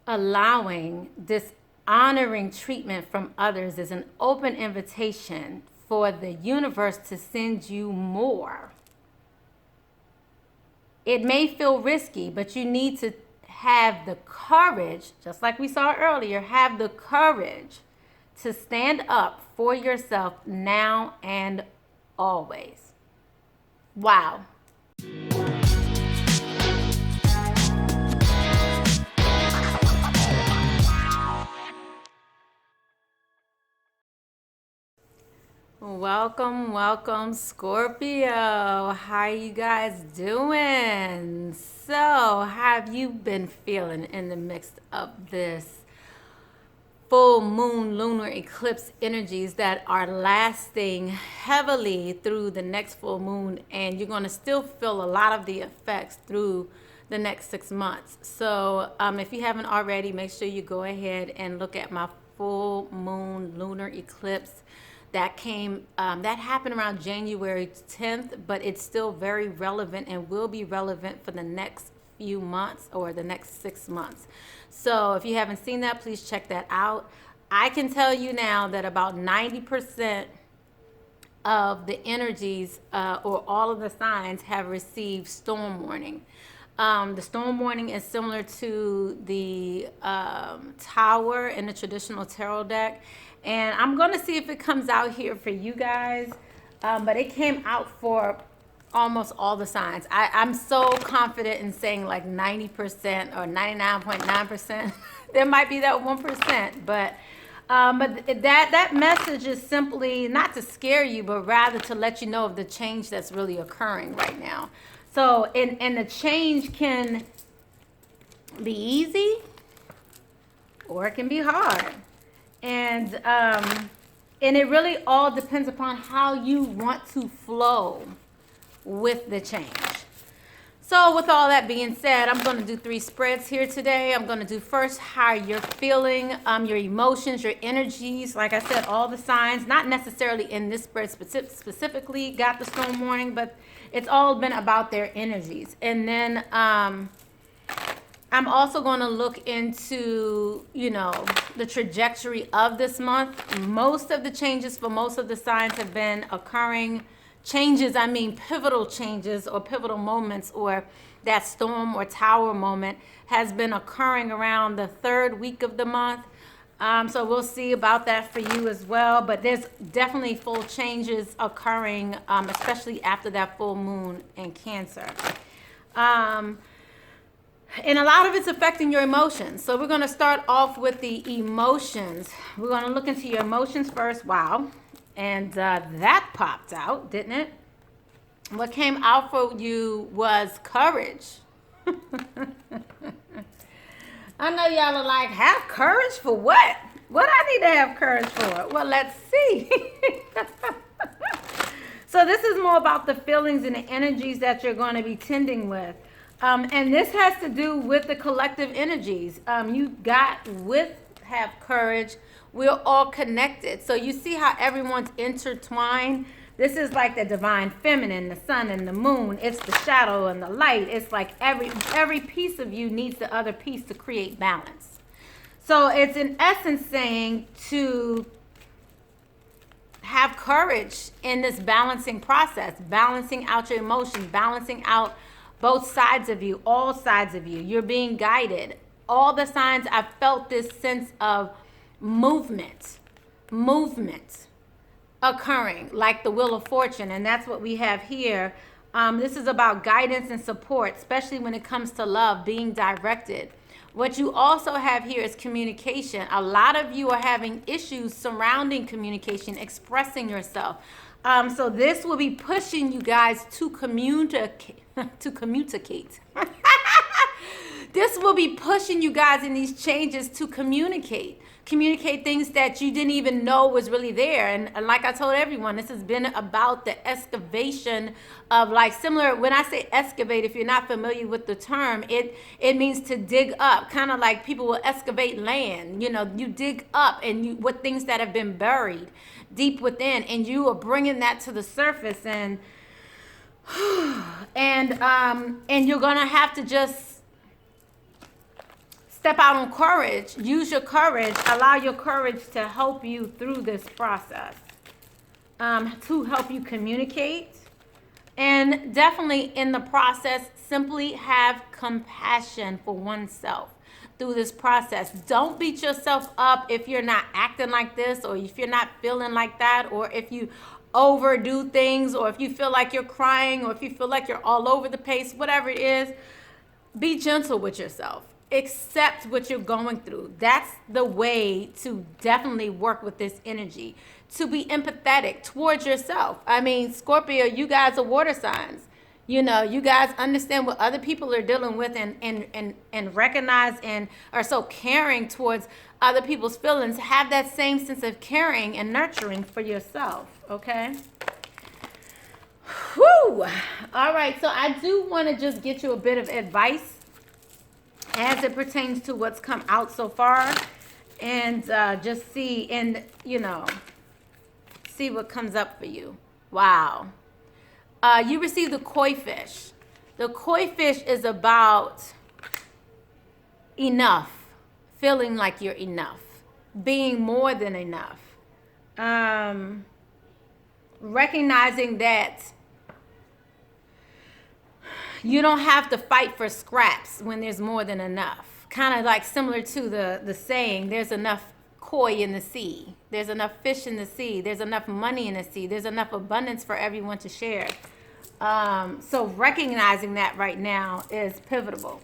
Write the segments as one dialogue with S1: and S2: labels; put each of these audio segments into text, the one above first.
S1: allowing dishonoring treatment from others is an open invitation for the universe to send you more. It may feel risky, but you need to have the courage, just like we saw earlier, have the courage to stand up for yourself now and always. Wow. Welcome, Scorpio. How are you guys doing? So, how have you been feeling in the midst of this full moon lunar eclipse energies that are lasting heavily through the next full moon, and you're going to still feel a lot of the effects through the next 6 months. So if you haven't already, make sure you go ahead and look at my full moon lunar eclipse that happened around January 10th, but it's still very relevant and will be relevant for the next few months or the next 6 months. So if you haven't seen that, please check that out. I can tell you now that about 90% of the energies or all of the signs have received storm warning. The storm warning is similar to the tower in the traditional tarot deck. And I'm going to see if it comes out here for you guys. But it came out for almost all the signs. I'm so confident in saying like 90% or 99.9%. There might be that 1%. But that message is simply not to scare you, but rather to let you know of the change that's really occurring right now. So, and the change can be easy or it can be hard. And it really all depends upon how you want to flow with the change. So with all that being said, I'm going to do 3 spreads here today. I'm going to do first how you're feeling, your emotions, your energies. Like I said, all the signs, not necessarily in this spread specifically got the storm warning, but it's all been about their energies. And then I'm also going to look into, the trajectory of this month. Most of the changes for most of the signs have been occurring. Changes, I mean pivotal changes or pivotal moments, or that storm or tower moment has been occurring around the 3rd week of the month. So we'll see about that for you as well. But there's definitely full changes occurring, especially after that full moon in Cancer. And a lot of it's affecting your emotions. So we're going to start off with the emotions. We're going to look into your emotions first. Wow. And that popped out, didn't it? What came out for you was courage. I know y'all are like, have courage for what? What I need to have courage for? Well, let's see. So this is more about the feelings and the energies that you're going to be tending with. And this has to do with the collective energies. Have courage. We're all connected. So you see how everyone's intertwined. This is like the divine feminine, the sun and the moon. It's the shadow and the light. It's like every piece of you needs the other piece to create balance. So it's in essence saying to have courage in this balancing process, balancing out your emotions, balancing out both sides of you, all sides of you. You're being guided. All the signs, I felt this sense of movement occurring, like the Wheel of Fortune, and that's what we have here. This is about guidance and support, especially when it comes to love, being directed. What you also have here is communication. A lot of you are having issues surrounding communication, expressing yourself. So this will be pushing you guys to communicate. This will be pushing you guys in these changes to communicate things that you didn't even know was really there. And like I told everyone, this has been about the excavation of, like, similar, when I say excavate, if you're not familiar with the term, it means to dig up, kind of like people will excavate land. You dig up and with things that have been buried deep within, and you are bringing that to the surface, and you're gonna have to just step out on courage. Use your courage. Allow your courage to help you through this process, to help you communicate. And definitely in the process, simply have compassion for oneself through this process. Don't beat yourself up if you're not acting like this, or if you're not feeling like that, or if you overdo things, or if you feel like you're crying, or if you feel like you're all over the place, whatever it is. Be gentle with yourself. Accept what you're going through. That's the way to definitely work with this energy. To be empathetic towards yourself. I mean, Scorpio, you guys are water signs. You know, you guys understand what other people are dealing with, and recognize and are so caring towards other people's feelings. Have that same sense of caring and nurturing for yourself, okay? Whew. All right, so I do want to just get you a bit of advice as it pertains to what's come out so far, and just see, and you know, see what comes up for you. Wow. You received the koi fish. The koi fish is about enough, feeling like you're enough, being more than enough, recognizing that you don't have to fight for scraps when there's more than enough. Kind of like similar to the saying, there's enough koi in the sea. There's enough fish in the sea. There's enough money in the sea. There's enough abundance for everyone to share. So recognizing that right now is pivotal.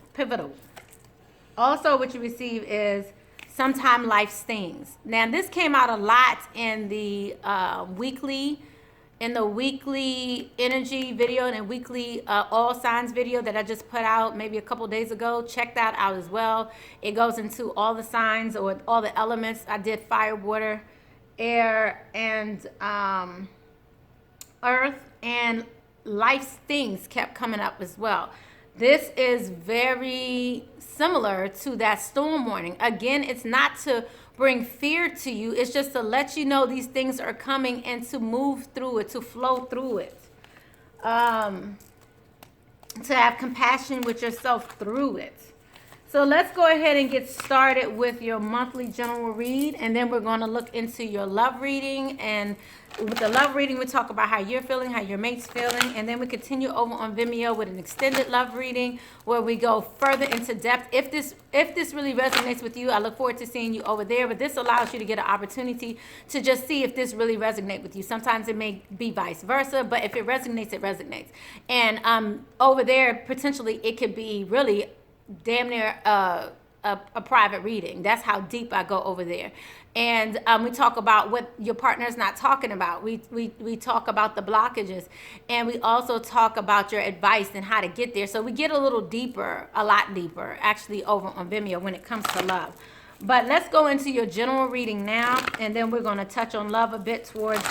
S1: Also, what you receive is sometime life stings. Now, this came out a lot in the weekly energy video and a weekly all signs video that I just put out maybe a couple days ago. Check that out as well. It goes into all the signs or all the elements. I did fire, water, air, and earth, and life things kept coming up as well. This is very similar to that storm warning. Again, it's not to bring fear to you. It's just to let you know these things are coming and to move through it, to flow through it. To have compassion with yourself through it. So let's go ahead and get started with your monthly general read, and then we're going to look into your love reading. And with the love reading, we talk about how you're feeling, how your mate's feeling, and then we continue over on Vimeo with an extended love reading where we go further into depth. If this really resonates with you, I look forward to seeing you over there, but this allows you to get an opportunity to just see if this really resonates with you. Sometimes it may be vice versa, but if it resonates, it resonates. And over there, potentially it could be really damn near a private reading. That's how deep I go over there. And we talk about what your partner's not talking about. We talk about the blockages, and we also talk about your advice and how to get there. So we get a little deeper, a lot deeper, actually, over on Vimeo when it comes to love. But let's go into your general reading now, and then we're going to touch on love a bit towards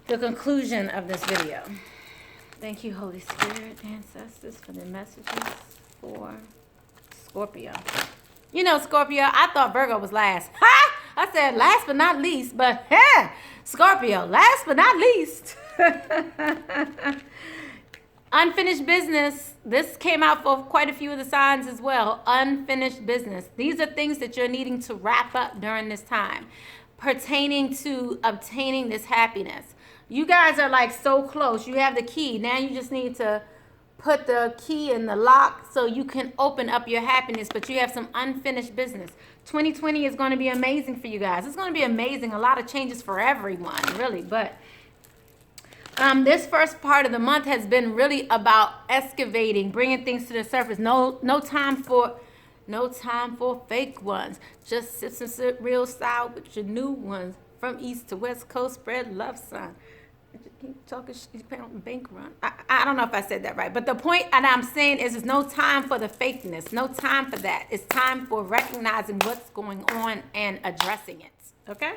S1: the conclusion of this video. Thank you, Holy Spirit, ancestors, for the messages for Scorpio. You know, Scorpio, I thought Virgo was last. Ha! I said last but not least, but Scorpio, last but not least. Unfinished business. This came out for quite a few of the signs as well. Unfinished business. These are things that you're needing to wrap up during this time, pertaining to obtaining this happiness. You guys are like so close. You have the key. Now you just need to put the key in the lock so you can open up your happiness, but you have some unfinished business. 2020 is going to be amazing for you guys. It's going to be amazing. A lot of changes for everyone, really. But this first part of the month has been really about excavating, bringing things to the surface. No time for fake ones. Just sit real style with your new ones. From east to west coast, spread love sign. Keep talking, bank run. I don't know if I said that right, but the point that I'm saying is there's no time for the fakeness, no time for that. It's time for recognizing what's going on and addressing it. Okay?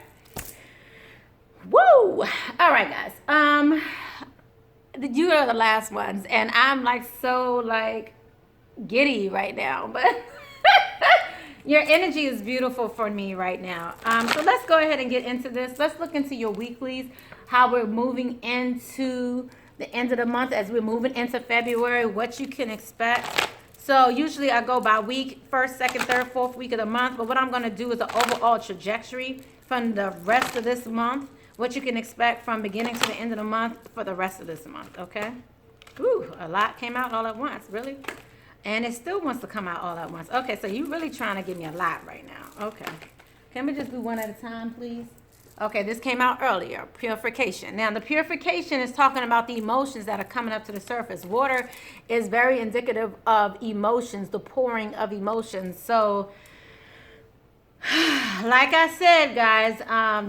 S1: Woo! All right, guys. You are the last ones, and I'm like so like giddy right now, but your energy is beautiful for me right now. So let's go ahead and get into this. Let's look into your weeklies, how we're moving into the end of the month as we're moving into February, what you can expect. So usually I go by week, first, second, third, fourth week of the month. But what I'm going to do is the overall trajectory from the rest of this month, what you can expect from beginning to the end of the month for the rest of this month, okay? Ooh, a lot came out all at once, really? And it still wants to come out all at once. Okay, so you're really trying to give me a lot right now. Okay. Can we just do one at a time, please? Okay, this came out earlier, purification. Now, the purification is talking about the emotions that are coming up to the surface. Water is very indicative of emotions, the pouring of emotions. So, like I said, guys,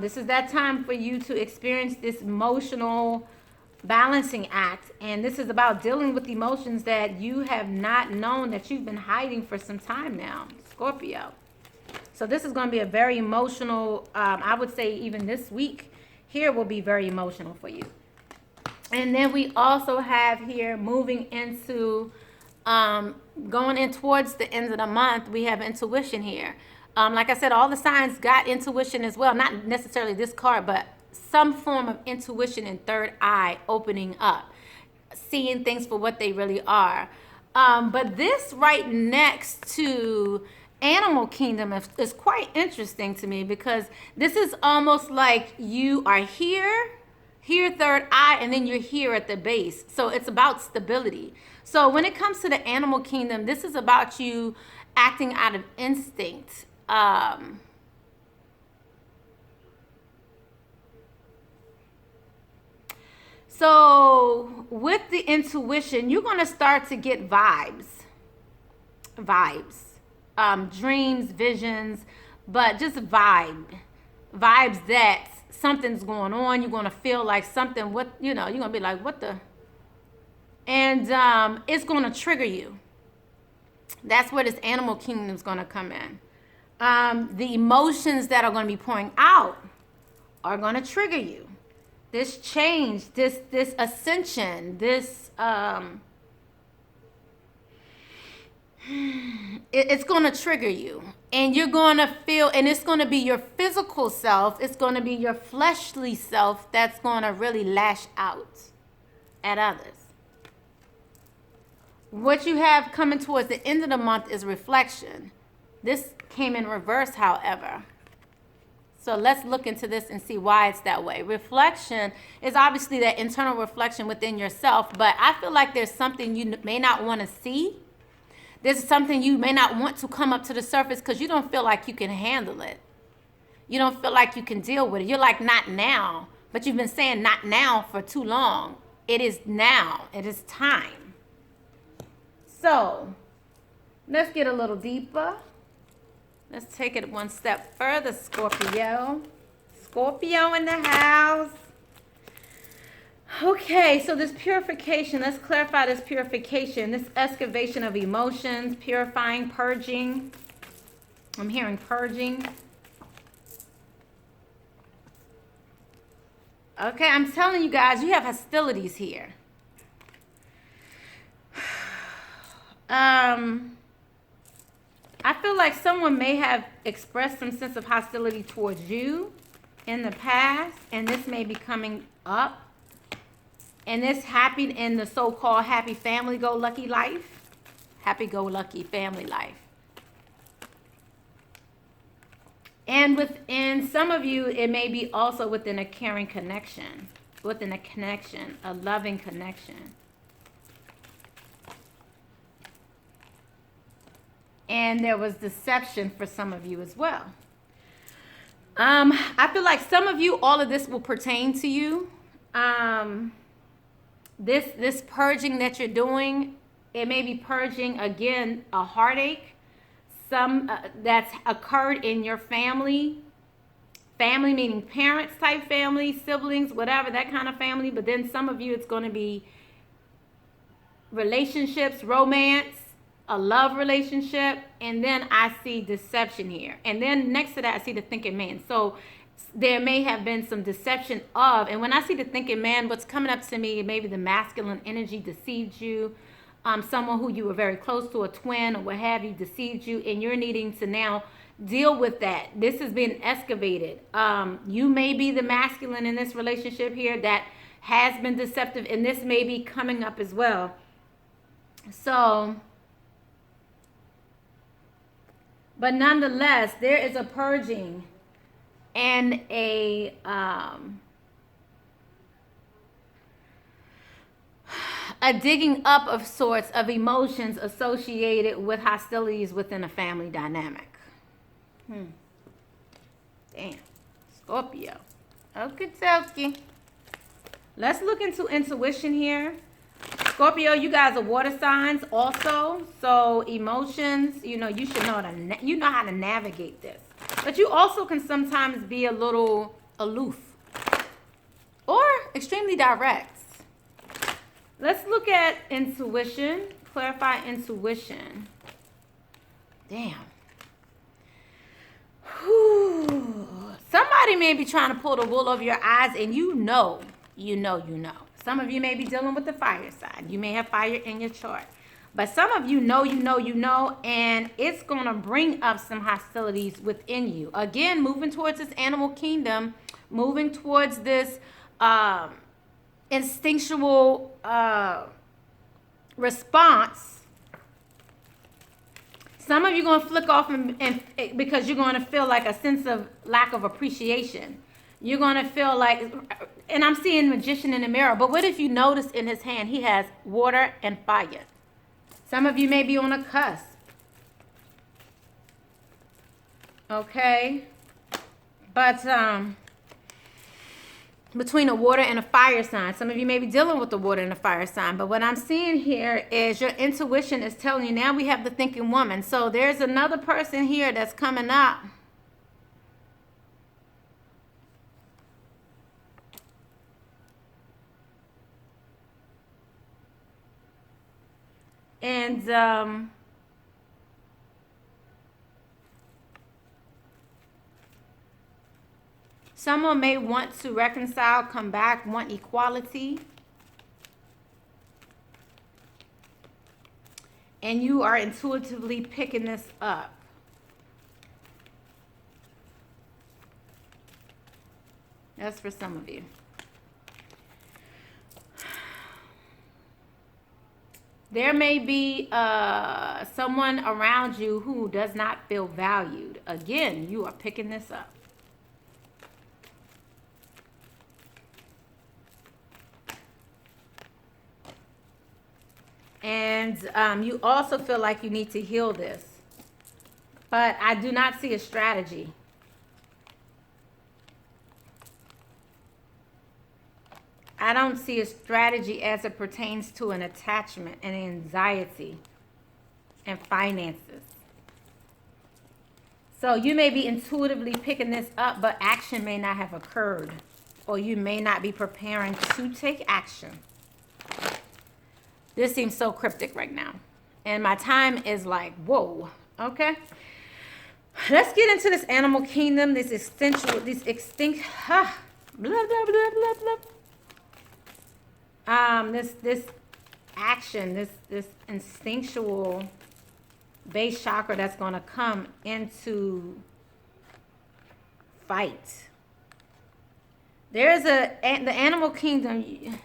S1: this is that time for you to experience this emotional balancing act. And this is about dealing with emotions that you have not known, that you've been hiding for some time now, Scorpio. So this is going to be a very emotional, I would say even this week here will be very emotional for you. And then we also have here moving into, going in towards the end of the month, we have intuition here. Like I said, all the signs got intuition as well. Not necessarily this card, but some form of intuition and third eye opening up, seeing things for what they really are. But this right next to animal kingdom is quite interesting to me, because this is almost like you are here, third eye, and then you're here at the base. So it's about stability. So when it comes to the animal kingdom, this is about you acting out of instinct. So with the intuition, you're going to start to get vibes, dreams, visions, but just vibes that something's going on. You're going to feel like something, you're going to be like, what the? And it's going to trigger you. That's where this animal kingdom is going to come in. The emotions that are going to be pouring out are going to trigger you. This change, this ascension, this it's going to trigger you, and you're going to feel, and it's going to be your physical self, it's going to be your fleshly self that's going to really lash out at others. What you have coming towards the end of the month is reflection. This came in reverse, however. So let's look into this and see why it's that way. Reflection is obviously that internal reflection within yourself, but I feel like there's something you may not want to see. There's something you may not want to come up to the surface because you don't feel like you can handle it. You don't feel like you can deal with it. You're like, not now. But you've been saying not now for too long. It is now. It is time. So let's get a little deeper. Let's take it one step further, Scorpio. Scorpio in the house. Okay, so this purification, let's clarify this purification, this excavation of emotions, purifying, purging. I'm hearing purging. Okay, I'm telling you guys, you have hostilities here. I feel like someone may have expressed some sense of hostility towards you in the past, and this may be coming up. And this happened in the so-called happy family-go-lucky life. Happy-go-lucky family life. And within some of you, it may be also within a caring connection. Within a connection, a loving connection. And there was deception for some of you as well. I feel like some of you, all of this will pertain to you. This purging that you're doing, it may be purging, again, a heartache, some that's occurred in your family. Family meaning parents type family, siblings, whatever, that kind of family. But then some of you, it's going to be relationships, romance, a love relationship, and then I see deception here. And then next to that, I see the thinking man. So there may have been some deception of, and when I see the thinking man, what's coming up to me, maybe the masculine energy deceived you. Someone who you were very close to, a twin or what have you, deceived you, and you're needing to now deal with that. This has been excavated. You may be the masculine in this relationship here that has been deceptive, and this may be coming up as well. So But nonetheless, there is a purging and a digging up of sorts of emotions associated with hostilities within a family dynamic. Damn. Scorpio. Okie dokie. Let's look into intuition here. Scorpio, you guys are water signs also. So emotions, you know, you should know you know how to navigate this. But you also can sometimes be a little aloof or extremely direct. Let's look at intuition. Clarify intuition. Damn. Whew. Somebody may be trying to pull the wool over your eyes, and you know. Some of you may be dealing with the fire side. You may have fire in your chart. But some of you know, and it's going to bring up some hostilities within you. Again, moving towards this animal kingdom, moving towards this instinctual response. Some of you are going to flick off and because you're going to feel like a sense of lack of appreciation. You're going to feel like, and I'm seeing magician in the mirror, but what if you notice in his hand, he has water and fire. Some of you may be on a cusp. Okay. But, between a water and a fire sign. Some of you may be dealing with the water and a fire sign. But what I'm seeing here is your intuition is telling you, now we have the thinking woman. So there's another person here that's coming up. And someone may want to reconcile, come back, want equality. And you are intuitively picking this up. That's for some of you. There may be someone around you who does not feel valued. Again, you are picking this up. And you also feel like you need to heal this. But I do not see a strategy. I don't see a strategy as it pertains to an attachment and anxiety and finances. So you may be intuitively picking this up, but action may not have occurred. Or you may not be preparing to take action. This seems so cryptic right now. And my time is like, whoa. Okay. Let's get into this animal kingdom, this extinct, blah, blah, blah, blah, blah. This action, this instinctual base chakra that's going to come into fight. There's the animal kingdom.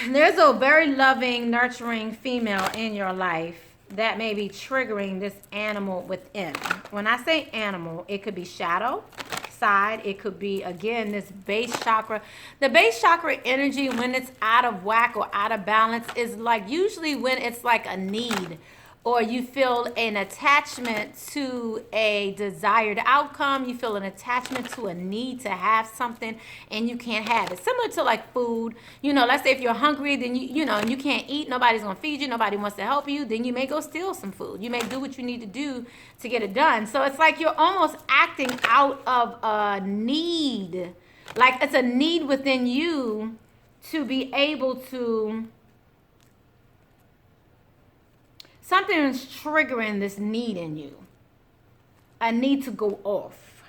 S1: There's a very loving, nurturing female in your life that may be triggering this animal within. When I say animal, it could be shadow side. It could be, again, this base chakra. The base chakra energy, when it's out of whack or out of balance, is like usually when it's like a need, or you feel an attachment to a desired outcome. You feel an attachment to a need to have something and you can't have it. Similar to like food. You know, let's say if you're hungry, then you know, and you can't eat, nobody's going to feed you, nobody wants to help you, then you may go steal some food. You may do what you need to do to get it done. So it's like you're almost acting out of a need. Like it's a need within you to be able to... Something is triggering this need in you. A need to go off.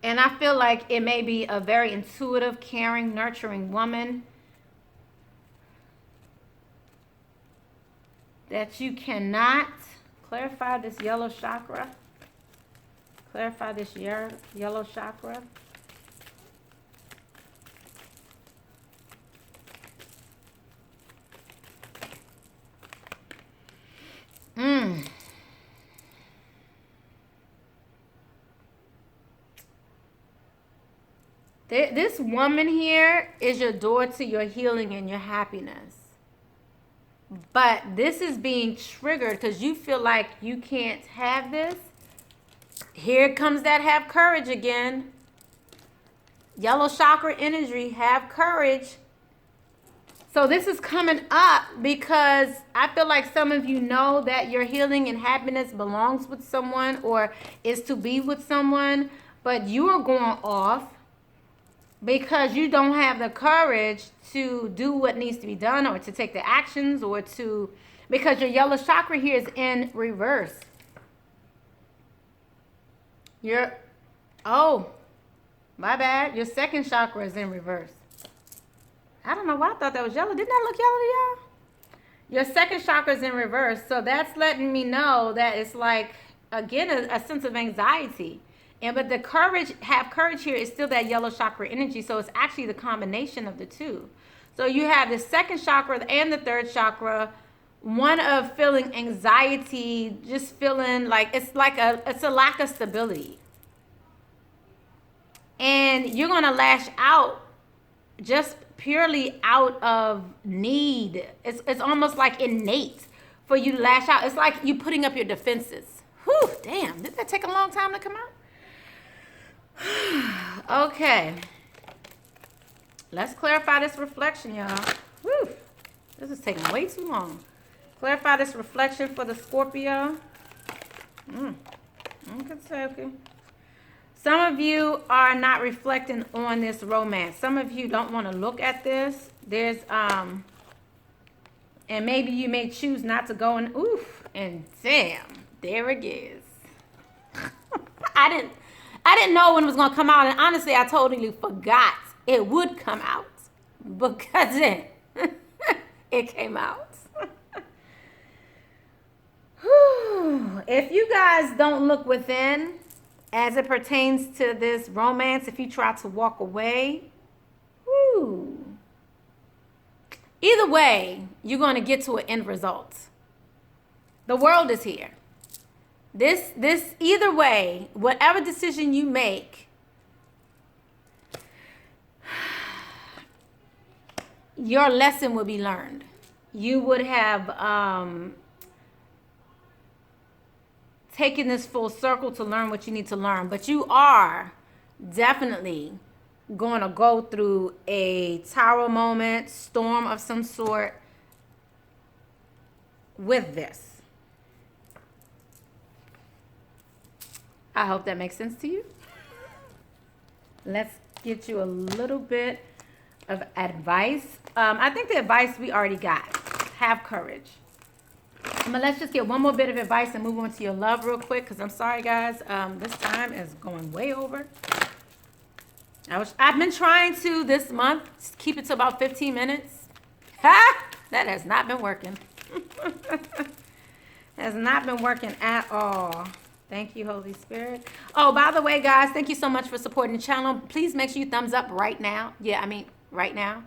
S1: And I feel like it may be a very intuitive, caring, nurturing woman that you cannot clarify this yellow chakra. Clarify this yellow chakra. This woman here is your door to your healing and your happiness. But this is being triggered because you feel like you can't have this. Here comes that have courage again. Yellow chakra energy, have courage. So this is coming up because I feel like some of you know that your healing and happiness belongs with someone or is to be with someone, but you are going off because you don't have the courage to do what needs to be done or to take the actions or to, because your yellow chakra here is in reverse. Oh, my bad. Your second chakra is in reverse. I don't know why I thought that was yellow. Didn't that look yellow to y'all? Your second chakra is in reverse. So that's letting me know that it's like, again, a sense of anxiety. But the courage, have courage here is still that yellow chakra energy. So it's actually the combination of the two. So you have the second chakra and the third chakra. One of feeling anxiety, just feeling like it's a lack of stability. And you're going to lash out just purely out of need. It's almost like innate for you to lash out. It's like you putting up your defenses. Whew, damn, did that take a long time to come out? Okay. Let's clarify this reflection, y'all. Whew, this is taking way too long. Clarify this reflection for the Scorpio. Okay. Some of you are not reflecting on this romance. Some of you don't want to look at this. There's and maybe you may choose not to go and and damn, there it is. I didn't know when it was gonna come out, and honestly, I totally forgot it would come out because it came out. If you guys don't look within, as it pertains to this romance, if you try to walk away, either way, you're going to get to an end result. The world is here. This either way, whatever decision you make, your lesson will be learned. You would have taking this full circle to learn what you need to learn. But you are definitely going to go through a tower moment, storm of some sort with this. I hope that makes sense to you. Let's get you a little bit of advice. I think the advice we already got. Have courage. But let's just get one more bit of advice and move on to your love real quick, because I'm sorry, guys. This time is going way over. I've been trying to this month keep it to about 15 minutes. Ha! That has not been working. Has not been working at all. Thank you, Holy Spirit. Oh, by the way, guys, thank you so much for supporting the channel. Please make sure you thumbs up right now. Right now.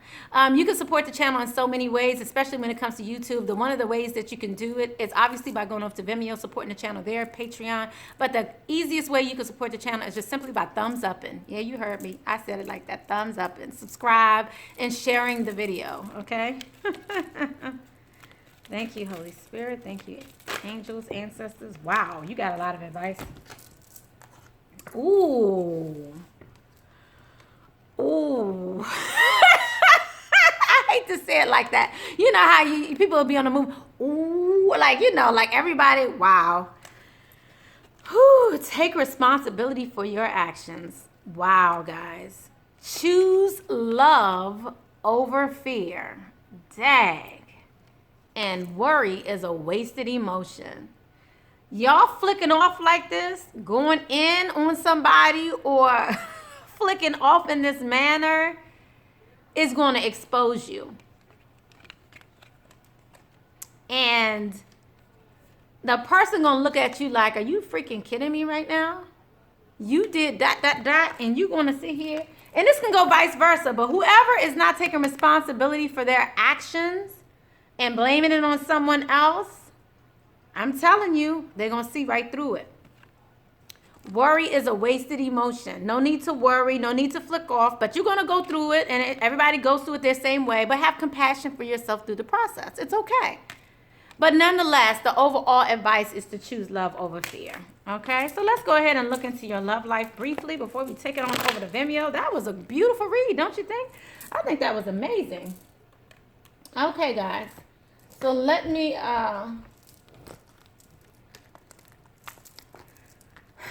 S1: You can support the channel in so many ways, especially when it comes to YouTube. One of the ways that you can do it is obviously by going off to Vimeo, supporting the channel there, Patreon. But the easiest way you can support the channel is just simply by thumbs upping. Yeah, you heard me. I said it like that. Thumbs up and subscribe and sharing the video. Okay? Thank you, Holy Spirit. Thank you, angels, ancestors. Wow, you got a lot of advice. Ooh. I hate to say it like that. You know how people will be on the move. Ooh, like, like everybody. Wow. Whew, take responsibility for your actions. Wow, guys. Choose love over fear. Dang. And worry is a wasted emotion. Y'all flicking off like this, going in on somebody or flicking off in this manner is going to expose you. And the person going to look at you like, are you freaking kidding me right now? You did that, and you going to sit here. And this can go vice versa, but whoever is not taking responsibility for their actions and blaming it on someone else, I'm telling you, they're going to see right through it. Worry is a wasted emotion. No need to worry, no need to flick off, but you're going to go through it, and everybody goes through it their same way, but have compassion for yourself through the process. It's okay. But nonetheless, the overall advice is to choose love over fear. Okay, so let's go ahead and look into your love life briefly before we take it on over to Vimeo. That was a beautiful read, don't you think? I think that was amazing. Okay, guys. So let me...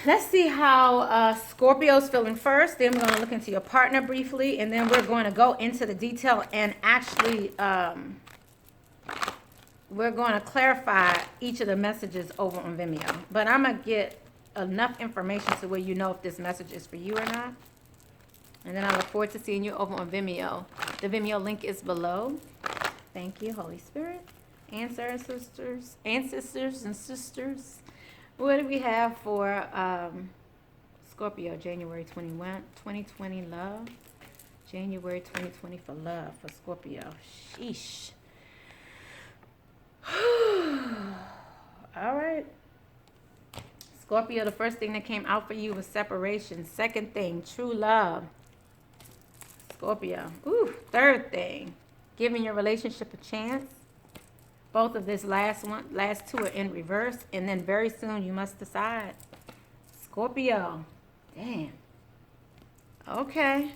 S1: let's see how Scorpio's feeling first. Then we're going to look into your partner briefly. And then we're going to go into the detail and actually... we're going to clarify each of the messages over on Vimeo. But I'm going to get enough information to where you know if this message is for you or not. And then I look forward to seeing you over on Vimeo. The Vimeo link is below. Thank you, Holy Spirit. Ancestors and sisters. What do we have for Scorpio, January 21, 2020 love? January 2020 for love for Scorpio. Sheesh. All right. Scorpio, the first thing that came out for you was separation. Second thing, true love. Scorpio. Ooh, third thing, giving your relationship a chance. Both of this last two are in reverse. And then very soon you must decide. Scorpio. Damn. Okay.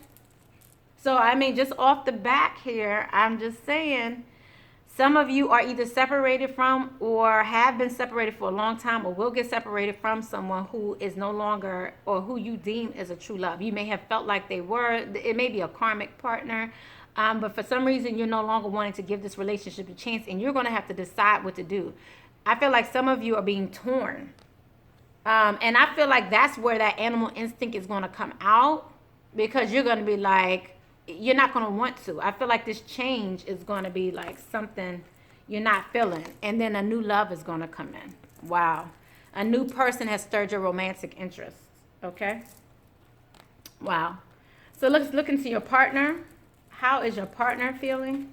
S1: So, I mean, just off the back here, I'm just saying... some of you are either separated from or have been separated for a long time or will get separated from someone who is no longer or who you deem as a true love. You may have felt like they were. It may be a karmic partner. But for some reason, you're no longer wanting to give this relationship a chance, and you're going to have to decide what to do. I feel like some of you are being torn. And I feel like that's where that animal instinct is going to come out, because you're going to be like, you're not going to want to. I feel like this change is going to be like something you're not feeling. And then a new love is going to come in. Wow. A new person has stirred your romantic interest. Okay. Wow. So let's look into your partner. How is your partner feeling?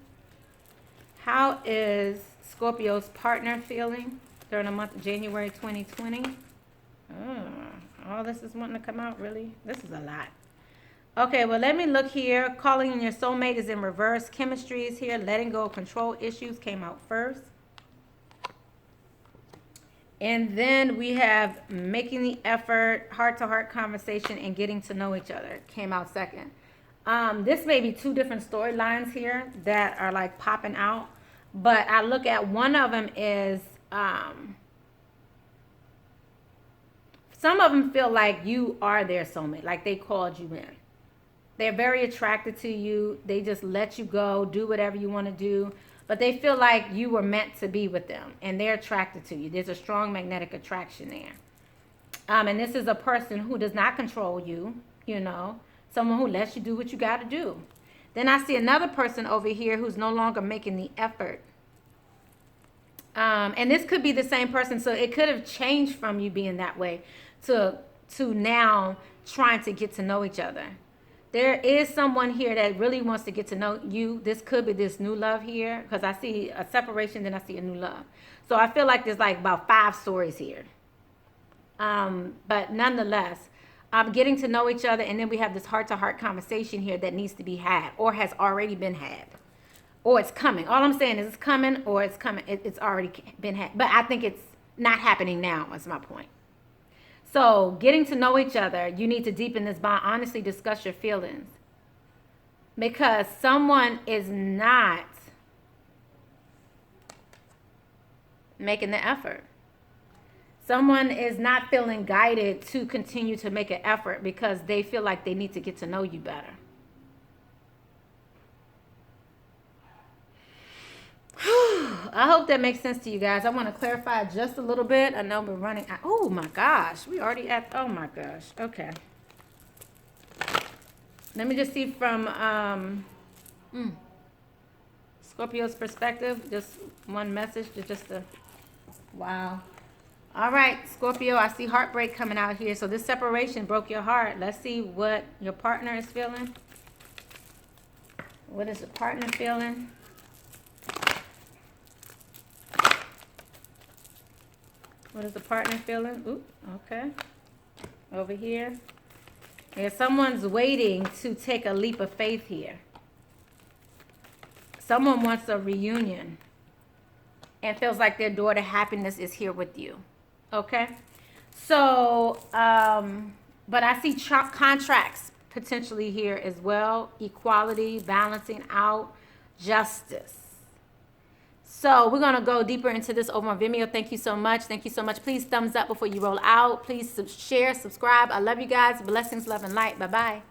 S1: How is Scorpio's partner feeling during the month of January 2020? Oh, all this is wanting to come out, really? This is a lot. Okay, well, let me look here. Calling in your soulmate is in reverse. Chemistry is here. Letting go of control issues came out first. And then we have making the effort, heart-to-heart conversation, and getting to know each other came out second. This may be two different storylines here that are like popping out. But I look at one of them is... some of them feel like you are their soulmate, like they called you in. They're very attracted to you. They just let you go, do whatever you want to do. But they feel like you were meant to be with them, and they're attracted to you. There's a strong magnetic attraction there. And this is a person who does not control you, you know, someone who lets you do what you got to do. Then I see another person over here who's no longer making the effort. And this could be the same person, so it could have changed from you being that way to now trying to get to know each other. There is someone here that really wants to get to know you. This could be this new love here, because I see a separation, then I see a new love. So I feel like there's like about 5 stories here. But nonetheless, getting to know each other, and then we have this heart-to-heart conversation here that needs to be had or has already been had. Or it's coming. All I'm saying is it's coming, or it's coming. It's already been had. But I think it's not happening now, is my point. So getting to know each other, you need to deepen this bond. Honestly, discuss your feelings. Because someone is not making the effort. Someone is not feeling guided to continue to make an effort because they feel like they need to get to know you better. I hope that makes sense to you guys. I want to clarify just a little bit. I know we're running out. Oh my gosh. We already at, oh my gosh. Okay. Let me just see from Scorpio's perspective. Just one message. Just a, wow. All right, Scorpio, I see heartbreak coming out here. So this separation broke your heart. Let's see what your partner is feeling. What is the partner feeling? What is the partner feeling? Ooh, okay. over here. Yeah, someone's waiting to take a leap of faith here. Someone wants a reunion and feels like their door to happiness is here with you. Okay? So, but I see contracts potentially here as well. Equality, balancing out, justice. So we're going to go deeper into this over on Vimeo. Thank you so much. Thank you so much. Please thumbs up before you roll out. Please share, subscribe. I love you guys. Blessings, love, and light. Bye-bye.